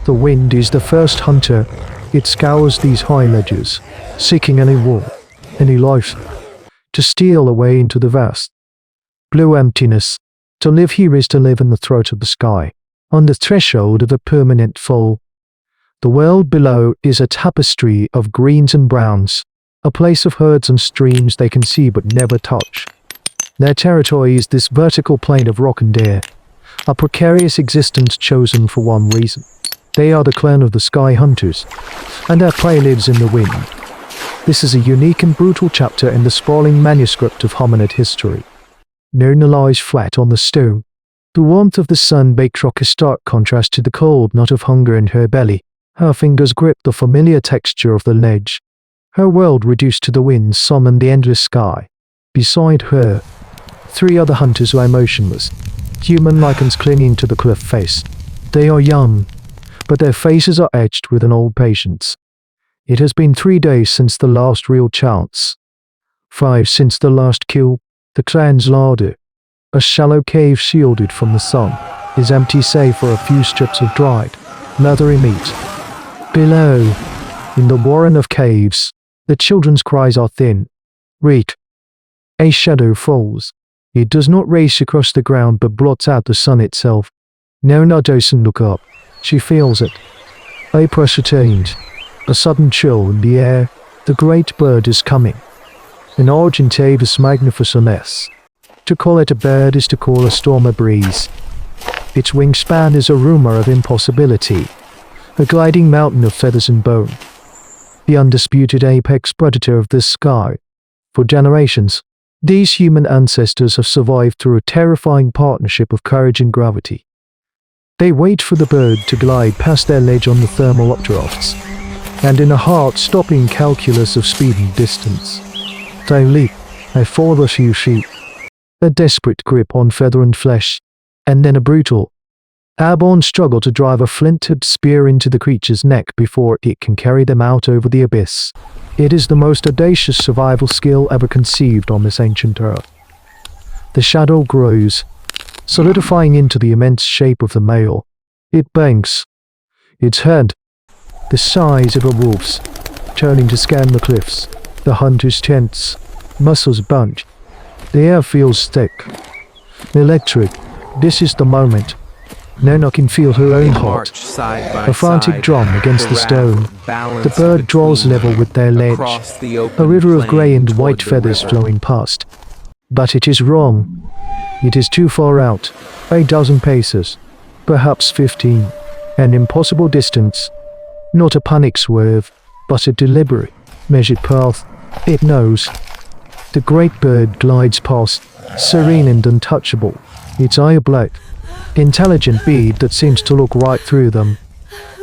The wind is the first hunter. It scours these high ledges, seeking any wall, any life, to steal away into the vast blue emptiness. To live here is to live in the throat of the sky, on the threshold of a permanent fall. The world below is a tapestry of greens and browns, a place of herds and streams they can see but never touch. Their territory is this vertical plain of rock and air, a precarious existence chosen for one reason. They are the clan of the sky hunters, and their prey lives in the wind. This is a unique and brutal chapter in the sprawling manuscript of hominid history. Nona lies flat on the stone. The warmth of the sun-baked rock is stark contrast to the cold knot of hunger in her belly. Her fingers grip the familiar texture of the ledge. Her world reduced to the winds summon the endless sky. Beside her, 3 other hunters lie motionless, human lichens clinging to the cliff face. They are young, but their faces are etched with an old patience. It has been 3 days since the last real chance. 5 since the last kill. The clan's larder, a shallow cave shielded from the sun, is empty save for a few strips of dried, leathery meat. Below, in the warren of caves, the children's cries are thin. Reek. A shadow falls. It does not race across the ground but blots out the sun itself. Nona doesn't look up. She feels it. A pressure change. A sudden chill in the air. The great bird is coming. An Argentavis magnificens. To call it a bird is to call a storm a breeze. Its wingspan is a rumor of impossibility. A gliding mountain of feathers and bone. The undisputed apex predator of this sky. For generations, these human ancestors have survived through a terrifying partnership of courage and gravity. They wait for the bird to glide past their ledge on the thermal updrafts, and in a heart-stopping calculus of speed and distance, they leap, they fall a few feet, a desperate grip on feather and flesh, and then a brutal, airborne struggle to drive a flint-tipped spear into the creature's neck before it can carry them out over the abyss. It is the most audacious survival skill ever conceived on this ancient earth. The shadow grows, solidifying into the immense shape of the male. It banks, its head, the size of a wolf's, turning to scan the cliffs. The hunter's tense, muscles bunch. The air feels thick, electric. This is the moment. Nona can feel her own heart, a frantic drum against the stone. The bird draws level with their ledge, a river of grey and white feathers flowing past. But it is wrong. It is too far out, a dozen paces, perhaps 15, an impossible distance. Not a panic swerve, but a deliberate, measured path. It knows. The great bird glides past, serene and untouchable, its eye a black, intelligent bead that seems to look right through them.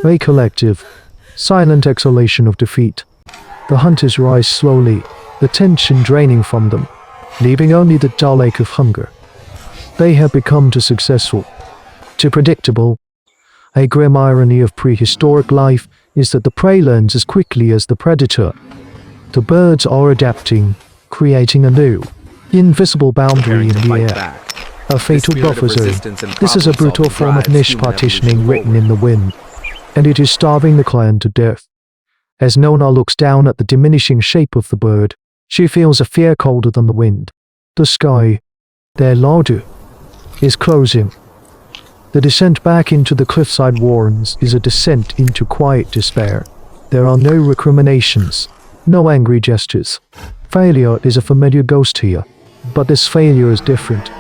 A collective, silent exhalation of defeat. The hunters rise slowly, the tension draining from them, leaving only the dull ache of hunger. They have become too successful, too predictable. A grim irony of prehistoric life is that the prey learns as quickly as the predator. The birds are adapting, creating a new, invisible boundary in the air. A fatal buffer zone. This is a brutal form of niche partitioning written in the wind, and it is starving the clan to death. As Nona looks down at the diminishing shape of the bird, she feels a fear colder than the wind. The sky, their larder, is closing. The descent back into the cliffside warrens is a descent into quiet despair. There are no recriminations, no angry gestures. Failure is a familiar ghost here, but this failure is different.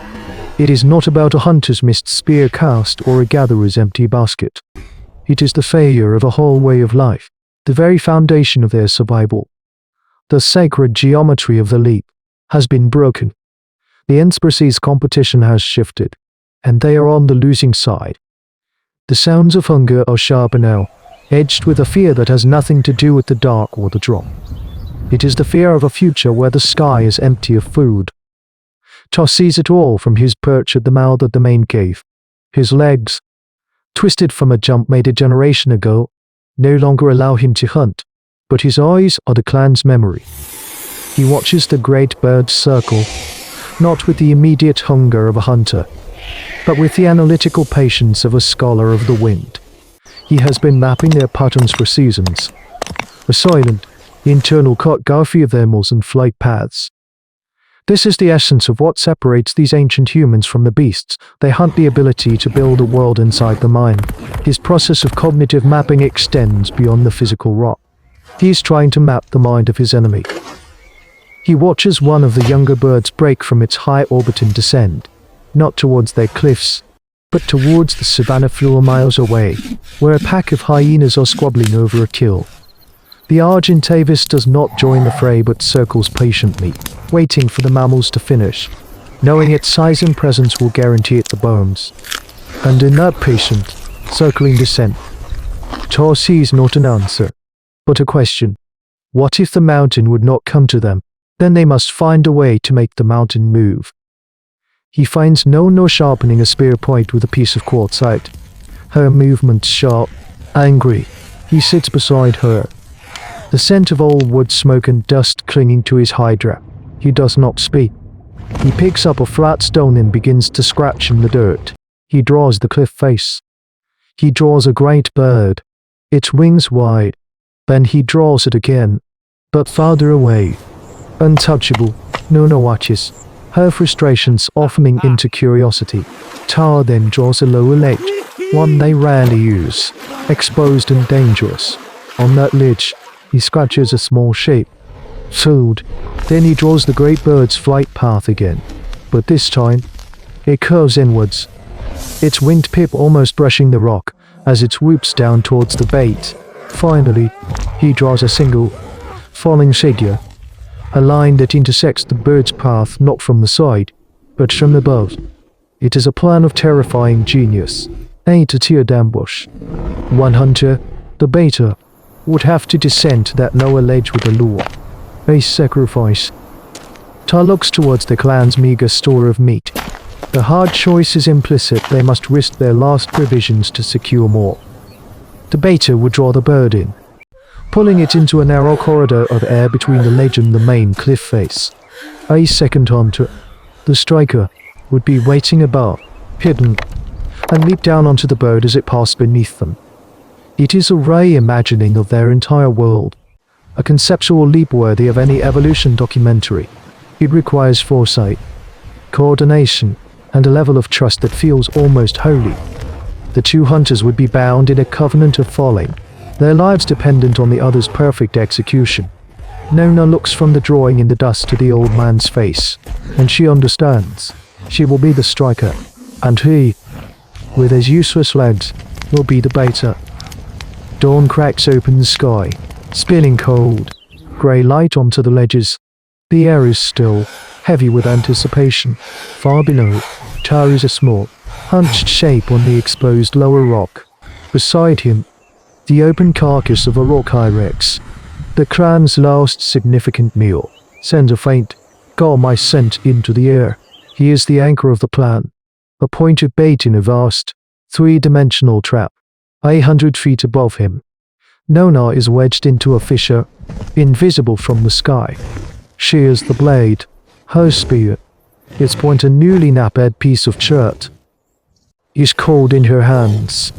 It is not about a hunter's missed spear cast or a gatherer's empty basket. It is the failure of a whole way of life, the very foundation of their survival. The sacred geometry of the leap has been broken. The species competition has shifted, and they are on the losing side. The sounds of hunger are sharper now, edged with a fear that has nothing to do with the dark or the drop. It is the fear of a future where the sky is empty of food. Toss sees it all from his perch at the mouth of the main cave. His legs, twisted from a jump made a generation ago, no longer allow him to hunt, but his eyes are the clan's memory. He watches the great birds circle, not with the immediate hunger of a hunter, but with the analytical patience of a scholar of the wind. He has been mapping their patterns for seasons. A silent, internal cartography of their moles and flight paths. This is the essence of what separates these ancient humans from the beasts. They hunt the ability to build a world inside the mind. His process of cognitive mapping extends beyond the physical rock. He is trying to map the mind of his enemy. He watches one of the younger birds break from its high orbit and descend, not towards their cliffs, but towards the savannah floor miles away, where a pack of hyenas are squabbling over a kill. The Argentavis does not join the fray but circles patiently, waiting for the mammals to finish, knowing its size and presence will guarantee it the bones. And in that patient, circling descent, Tar sees not an answer, but a question. What if the mountain would not come to them? Then they must find a way to make the mountain move. He finds no sharpening a spear point with a piece of quartzite. Her movements sharp, angry. He sits beside her. The scent of old wood smoke and dust clinging to his hydra. He does not speak. He picks up a flat stone and begins to scratch in the dirt. He draws the cliff face. He draws a great bird, its wings wide. Then he draws it again, but farther away. Untouchable, Nona watches, her frustration softening into curiosity. Tar then draws a lower ledge, one they rarely use, exposed and dangerous. On that ledge, he scratches a small shape. Food. Then he draws the great bird's flight path again, but this time, it curves inwards, its winged tip almost brushing the rock as it swoops down towards the bait. Finally, he draws a single, falling figure, a line that intersects the bird's path not from the side, but from above. It is a plan of terrifying genius, a tiered ambush. One hunter, the baiter, would have to descend to that lower ledge with a lure, a sacrifice. Tar looks towards the clan's meager store of meat. The hard choice is implicit, they must risk their last provisions to secure more. The baiter would draw the bird in, pulling it into a narrow corridor of air between the ledge and the main cliff face. A second hunter, the striker, would be waiting above, hidden, and leap down onto the bird as it passed beneath them. It is a reimagining of their entire world, a conceptual leap worthy of any evolution documentary. It requires foresight, coordination, and a level of trust that feels almost holy. The two hunters would be bound in a covenant of falling, their lives dependent on the other's perfect execution. Nona looks from the drawing in the dust to the old man's face, and she understands. She will be the striker, and he, with his useless legs, will be the baiter. Dawn cracks open the sky, spilling cold, grey light onto the ledges. The air is still, heavy with anticipation. Far below, Tar is a small, hunched shape on the exposed lower rock. Beside him, the open carcass of a rock hyrax. The clan's last significant meal sends a faint, gall scent into the air. He is the anchor of the clan, a point of bait in a vast, three-dimensional trap. 100 feet above him, Nona is wedged into a fissure, invisible from the sky. Shears the blade, her spear, its point a newly nappered piece of shirt, is cold in her hands.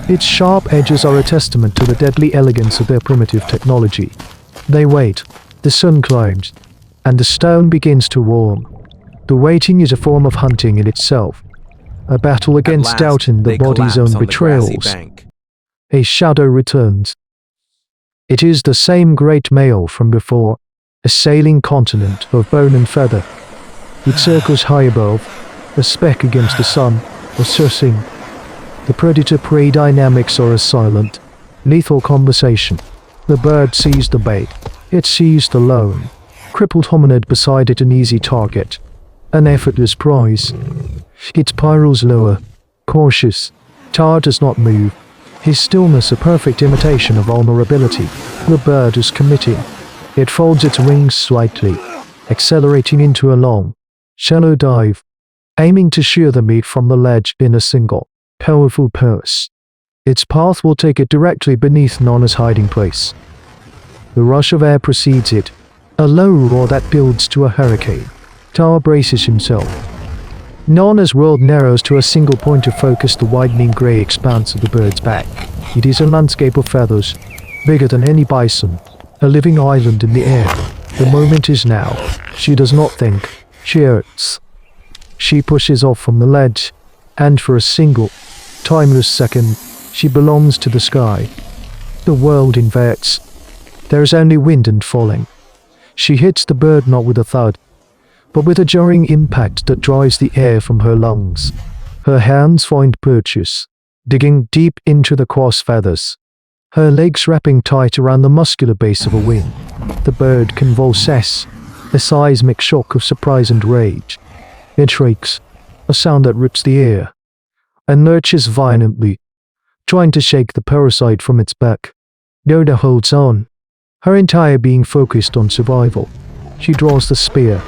Its sharp edges are a testament to the deadly elegance of their primitive technology. They wait, the sun climbs, and the stone begins to warm. The waiting is a form of hunting in itself, a battle against doubt in the body's own betrayals. A shadow returns. It is the same great male from before, a sailing continent of bone and feather. It circles high above, a speck against the sun, a surcing. The predator-prey dynamics are a silent, lethal conversation. The bird sees the bait. It sees the lone, crippled hominid beside it, an easy target, an effortless prize. It spirals lower, cautious. Tar does not move, his stillness a perfect imitation of vulnerability. The bird is committing. It folds its wings slightly, accelerating into a long, shallow dive, aiming to shear the meat from the ledge in a single, powerful purse. Its path will take it directly beneath Nona's hiding place. The rush of air precedes it, a low roar that builds to a hurricane. Tar braces himself. Nana's world narrows to a single point of focus, the widening grey expanse of the bird's back. It is a landscape of feathers, bigger than any bison, a living island in the air. The moment is now. She does not think. She acts. She pushes off from the ledge, and for a single, timeless second, she belongs to the sky. The world inverts. There is only wind and falling. She hits the bird not with a thud, but with a jarring impact that drives the air from her lungs. Her hands find purchase, digging deep into the cross feathers, her legs wrapping tight around the muscular base of a wing. The bird convulses, a seismic shock of surprise and rage. It shrieks, a sound that rips the air, and lurches violently, trying to shake the parasite from its back. Nona holds on, her entire being focused on survival. She draws the spear,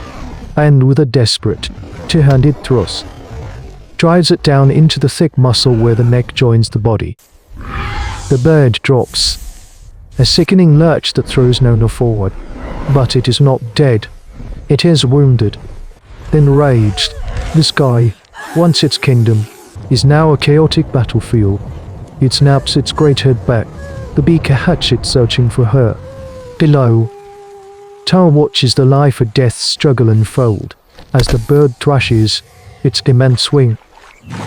and with a desperate, two-handed thrust, drives it down into the thick muscle where the neck joins the body. The bird drops, a sickening lurch that throws Nona forward, but it is not dead. It is wounded. Enraged, the sky, once its kingdom, is now a chaotic battlefield. It snaps its great head back, the beak a hatchet searching for her. Below, Tar watches the life or death struggle unfold as the bird thrashes, its immense wing,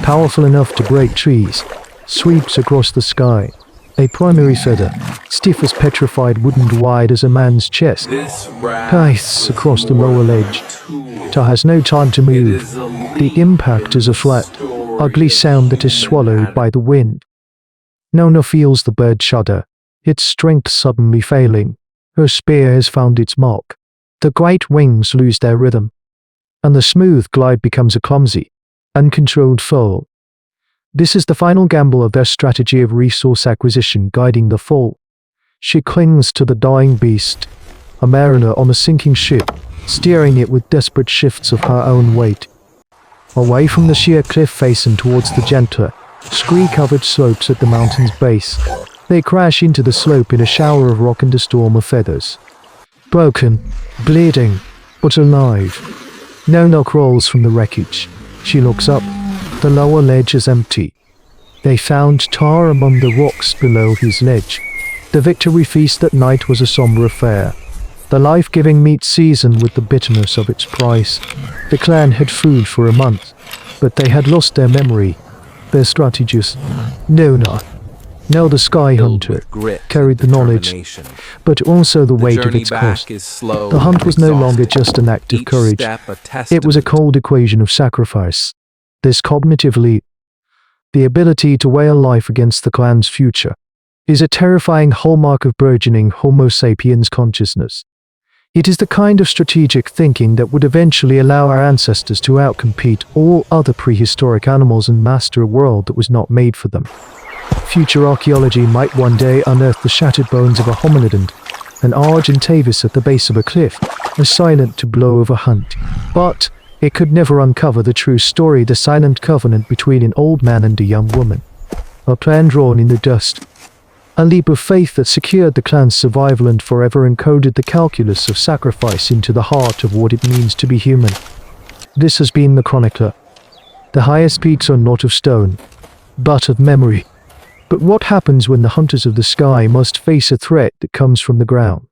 powerful enough to break trees, sweeps across the sky. A primary feather, stiff as petrified wood and wide as a man's chest, writhes across the lower ledge. Tar has no time to move. The impact is a flat, ugly sound that is swallowed by the wind. Nona feels the bird shudder, its strength suddenly failing. Her spear has found its mark. The great wings lose their rhythm, and the smooth glide becomes a clumsy, uncontrolled fall. This is the final gamble of their strategy of resource acquisition guiding the fall. She clings to the dying beast, a mariner on a sinking ship, steering it with desperate shifts of her own weight. Away from the sheer cliff face and towards the gentler, scree-covered slopes at the mountain's base, they crash into the slope in a shower of rock and a storm of feathers. Broken, bleeding, but alive, Nona crawls from the wreckage. She looks up. The lower ledge is empty. They found Tar among the rocks below his ledge. The victory feast that night was a somber affair. The life-giving meat seasoned with the bitterness of its price. The clan had food for a month, but they had lost their memory, their strategist. Nona, now the Sky Hunter, carried the knowledge, but also the weight of its cost. The hunt was no longer just an act of courage. It was a cold equation of sacrifice. This cognitive leap, the ability to weigh a life against the clan's future, is a terrifying hallmark of burgeoning Homo sapiens consciousness. It is the kind of strategic thinking that would eventually allow our ancestors to outcompete all other prehistoric animals and master a world that was not made for them. Future archaeology might one day unearth the shattered bones of a hominid and an Argentavis at the base of a cliff, a silent to blow of a hunt. But it could never uncover the true story, the silent covenant between an old man and a young woman. A plan drawn in the dust. A leap of faith that secured the clan's survival and forever encoded the calculus of sacrifice into the heart of what it means to be human. This has been the Chronicler. The highest peaks are not of stone, but of memory. But what happens when the hunters of the sky must face a threat that comes from the ground?